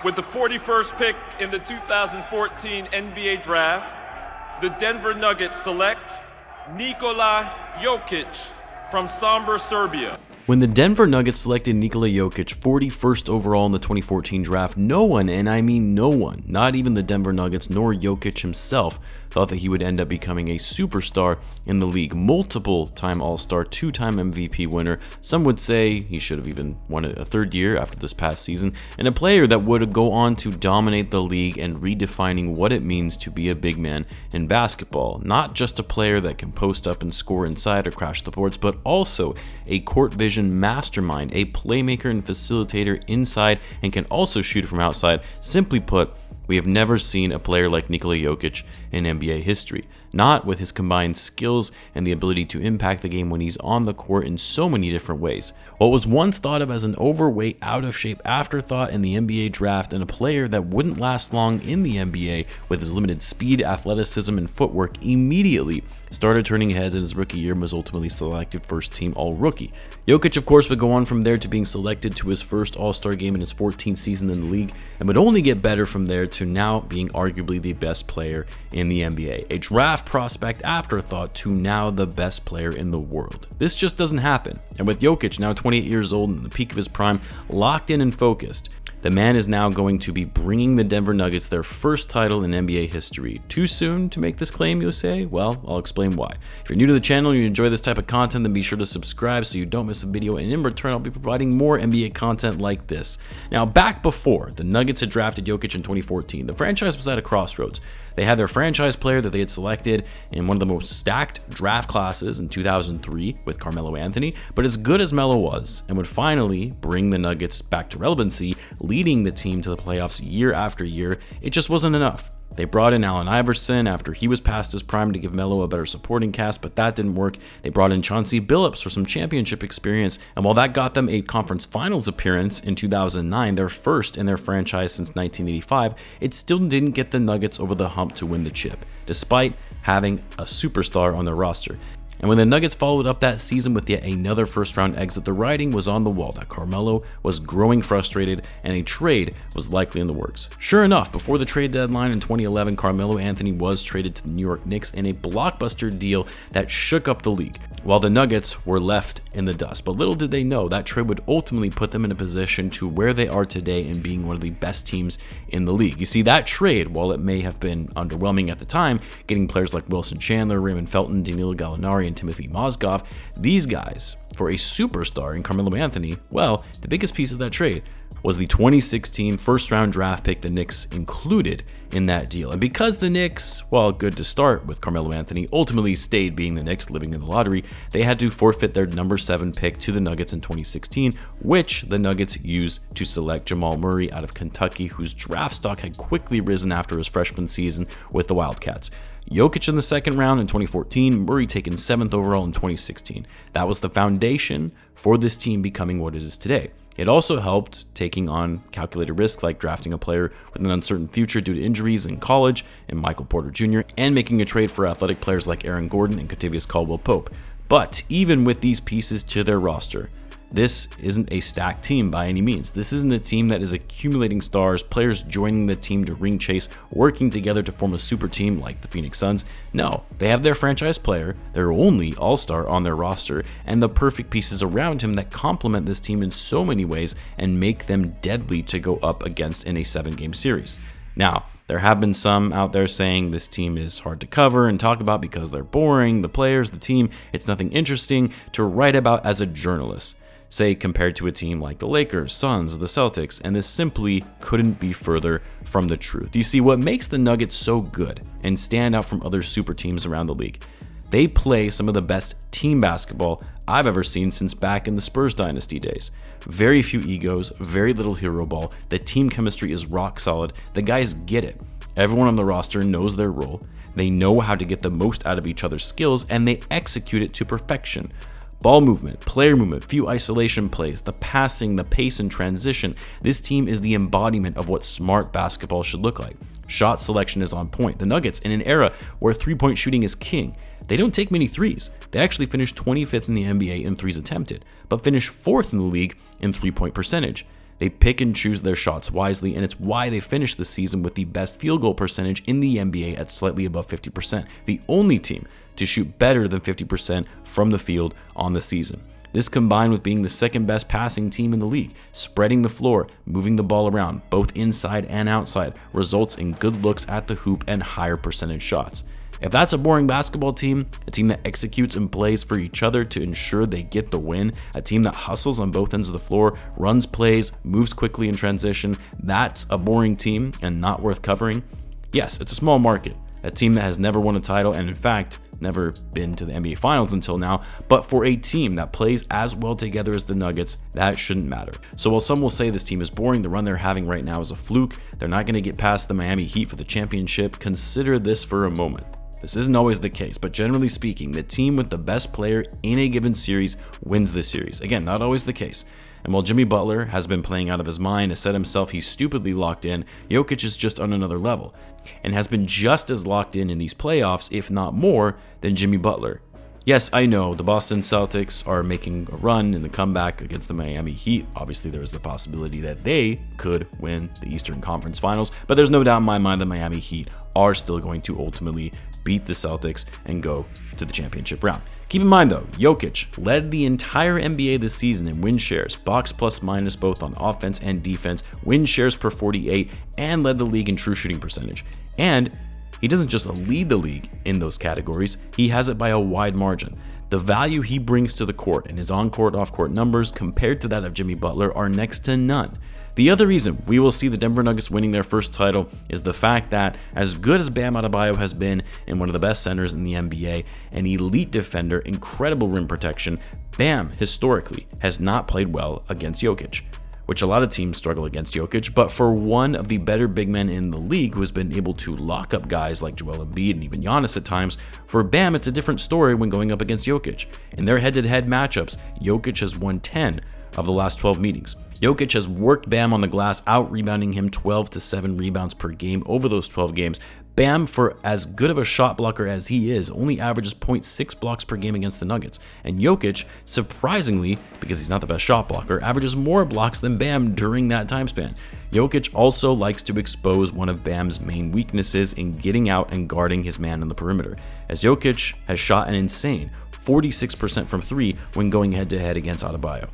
With the 41st pick in the 2014 NBA Draft, the Denver Nuggets select Nikola Jokic from Sombor, Serbia. When the Denver Nuggets selected Nikola Jokic 41st overall in the 2014 draft, no one, and I mean no one, not even the Denver Nuggets nor Jokic himself, thought that he would end up becoming a superstar in the league. Multiple-time All-Star, two-time MVP winner. Some would say he should have even won it a third year after this past season, and a player that would go on to dominate the league and redefining what it means to be a big man in basketball. Not just a player that can post up and score inside or crash the boards, but also a court vision mastermind, a playmaker and facilitator inside, and can also shoot from outside. Simply put, we have never seen a player like Nikola Jokic in NBA history, not with his combined skills and the ability to impact the game when he's on the court in so many different ways. What was once thought of as an overweight, out-of-shape afterthought in the NBA draft and a player that wouldn't last long in the NBA with his limited speed, athleticism, and footwork immediately started turning heads in his rookie year and was ultimately selected first-team All-Rookie. Jokic, of course, would go on from there to being selected to his first All-Star game in his 14th season in the league and would only get better from there to now being arguably the best player in the NBA. A draft prospect afterthought to now the best player in the world. This just doesn't happen. And with Jokic, now 28 years old and the peak of his prime, locked in and focused, the man is now going to be bringing the Denver Nuggets their first title in NBA history. Too soon to make this claim, you'll say? Well, I'll explain why. If you're new to the channel and you enjoy this type of content, then be sure to subscribe so you don't miss a video, and in return, I'll be providing more NBA content like this. Now, back before the Nuggets had drafted Jokic in 2014, the franchise was at a crossroads. They had their franchise player that they had selected in one of the most stacked draft classes in 2003 with Carmelo Anthony, but as good as Melo was and would finally bring the Nuggets back to relevancy, leading the team to the playoffs year after year, it just wasn't enough. They brought in Allen Iverson after he was past his prime to give Melo a better supporting cast, but that didn't work. They brought in Chauncey Billups for some championship experience, and while that got them a conference finals appearance in 2009, their first in their franchise since 1985, it still didn't get the Nuggets over the hump to win the chip, despite having a superstar on their roster. And when the Nuggets followed up that season with yet another first-round exit, the writing was on the wall that Carmelo was growing frustrated and a trade was likely in the works. Sure enough, before the trade deadline in 2011, Carmelo Anthony was traded to the New York Knicks in a blockbuster deal that shook up the league, while the Nuggets were left in the dust. But little did they know that trade would ultimately put them in a position to where they are today and being one of the best teams in the league. You see, that trade, while it may have been underwhelming at the time, getting players like Wilson Chandler, Raymond Felton, Danilo Gallinari, and Timothy Mozgov, these guys, for a superstar in Carmelo Anthony, well, the biggest piece of that trade was the 2016 first-round draft pick the Knicks included in that deal. And because the Knicks, while good to start with Carmelo Anthony, ultimately stayed being the Knicks, living in the lottery, they had to forfeit their number 7 pick to the Nuggets in 2016, which the Nuggets used to select Jamal Murray out of Kentucky, whose draft stock had quickly risen after his freshman season with the Wildcats. Jokic in the second round in 2014, Murray taken 7th overall in 2016. That was the foundation for this team becoming what it is today. It also helped taking on calculated risks like drafting a player with an uncertain future due to injuries in college in Michael Porter Jr. and making a trade for athletic players like Aaron Gordon and Kentavious Caldwell-Pope. But even with these pieces to their roster, this isn't a stacked team by any means. This isn't a team that is accumulating stars, players joining the team to ring chase, working together to form a super team like the Phoenix Suns. No, they have their franchise player, their only all-star on their roster, and the perfect pieces around him that complement this team in so many ways and make them deadly to go up against in a 7-game series. Now, there have been some out there saying this team is hard to cover and talk about because they're boring, the players, the team, it's nothing interesting to write about as a journalist, say compared to a team like the Lakers, Suns, the Celtics, and this simply couldn't be further from the truth. You see, what makes the Nuggets so good and stand out from other super teams around the league, they play some of the best team basketball I've ever seen since back in the Spurs dynasty days. Very few egos, very little hero ball, the team chemistry is rock solid, the guys get it. Everyone on the roster knows their role, they know how to get the most out of each other's skills, and they execute it to perfection. Ball movement, player movement, few isolation plays, the passing, the pace and transition. This team is the embodiment of what smart basketball should look like. Shot selection is on point. The Nuggets, in an era where three-point shooting is king, they don't take many threes. They actually finish 25th in the NBA in threes attempted, but finish 4th in the league in three-point percentage. They pick and choose their shots wisely, and it's why they finished the season with the best field goal percentage in the NBA at slightly above 50%, the only team to shoot better than 50% from the field on the season. This, combined with being the second best passing team in the league, spreading the floor, moving the ball around, both inside and outside, results in good looks at the hoop and higher percentage shots. If that's a boring basketball team, a team that executes and plays for each other to ensure they get the win, a team that hustles on both ends of the floor, runs plays, moves quickly in transition, that's a boring team and not worth covering. Yes, it's a small market, a team that has never won a title and in fact, never been to the NBA Finals until now, but for a team that plays as well together as the Nuggets, that shouldn't matter. So while some will say this team is boring, the run they're having right now is a fluke, they're not going to get past the Miami Heat for the championship, consider this for a moment. This isn't always the case, but generally speaking, the team with the best player in a given series wins the series. Again, not always the case. And while Jimmy Butler has been playing out of his mind and said himself he's stupidly locked in, Jokic is just on another level and has been just as locked in these playoffs, if not more, than Jimmy Butler. Yes, I know the Boston Celtics are making a run in the comeback against the Miami Heat. Obviously, there is the possibility that they could win the Eastern Conference Finals, but there's no doubt in my mind the Miami Heat are still going to ultimately beat the Celtics and go to the championship round. Keep in mind though, Jokic led the entire NBA this season in win shares, box plus minus both on offense and defense, win shares per 48, and led the league in true shooting percentage. And he doesn't just lead the league in those categories, he has it by a wide margin. The value he brings to the court and his on-court, off-court numbers compared to that of Jimmy Butler are next to none. The other reason we will see the Denver Nuggets winning their first title is the fact that as good as Bam Adebayo has been and one of the best centers in the NBA, an elite defender, incredible rim protection, Bam historically has not played well against Jokic, which a lot of teams struggle against Jokic, but for one of the better big men in the league who has been able to lock up guys like Joel Embiid and even Giannis at times, for Bam it's a different story when going up against Jokic. In their head-to-head matchups, Jokic has won 10 of the last 12 meetings. Jokic has worked Bam on the glass, out-rebounding him 12 to 7 rebounds per game over those 12 games. Bam, for as good of a shot blocker as he is, only averages 0.6 blocks per game against the Nuggets. And Jokic, surprisingly, because he's not the best shot blocker, averages more blocks than Bam during that time span. Jokic also likes to expose one of Bam's main weaknesses in getting out and guarding his man on the perimeter, as Jokic has shot an insane 46% from 3 when going head-to-head against Adebayo.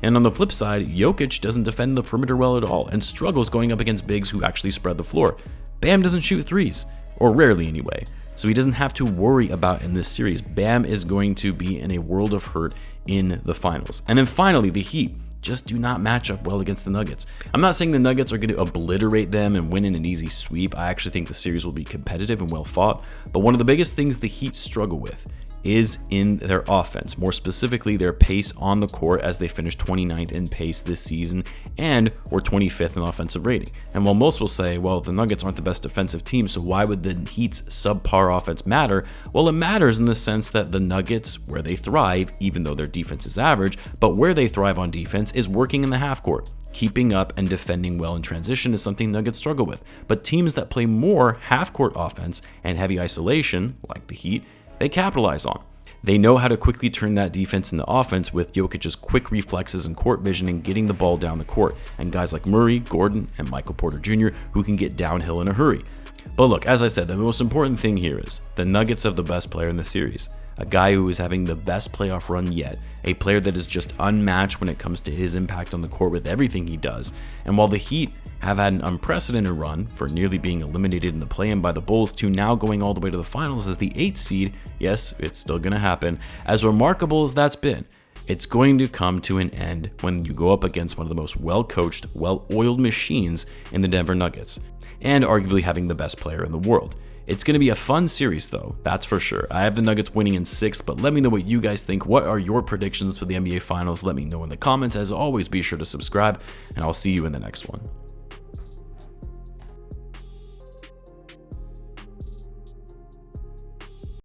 And on the flip side, Jokic doesn't defend the perimeter well at all and struggles going up against bigs who actually spread the floor. Bam doesn't shoot threes, or rarely anyway, so he doesn't have to worry about in this series. Bam is going to be in a world of hurt in the finals. And then finally, the Heat just do not match up well against the Nuggets. I'm not saying the Nuggets are going to obliterate them and win in an easy sweep. I actually think the series will be competitive and well fought, but one of the biggest things the Heat struggle with is in their offense, more specifically their pace on the court, as they finished 29th in pace this season and were 25th in offensive rating. And while most will say, well, the Nuggets aren't the best defensive team, so why would the Heat's subpar offense matter? Well, it matters in the sense that the Nuggets, where they thrive, even though their defense is average, but where they thrive on defense is working in the half court. Keeping up and defending well in transition is something Nuggets struggle with. But teams that play more half-court offense and heavy isolation, like the Heat, they capitalize on. They know how to quickly turn that defense into offense with Jokic's quick reflexes and court vision and getting the ball down the court, and guys like Murray, Gordon, and Michael Porter Jr. who can get downhill in a hurry. But look, as I said, the most important thing here is the Nuggets have the best player in the series, a guy who is having the best playoff run yet, a player that is just unmatched when it comes to his impact on the court with everything he does. And while the Heat have had an unprecedented run for nearly being eliminated in the play-in by the Bulls to now going all the way to the finals as the 8th seed, yes, it's still going to happen, as remarkable as that's been, it's going to come to an end when you go up against one of the most well-coached, well-oiled machines in the Denver Nuggets, and arguably having the best player in the world. It's going to be a fun series though, that's for sure. I have the Nuggets winning in 6, but let me know what you guys think. What are your predictions for the NBA Finals? Let me know in the comments. As always, be sure to subscribe, and I'll see you in the next one.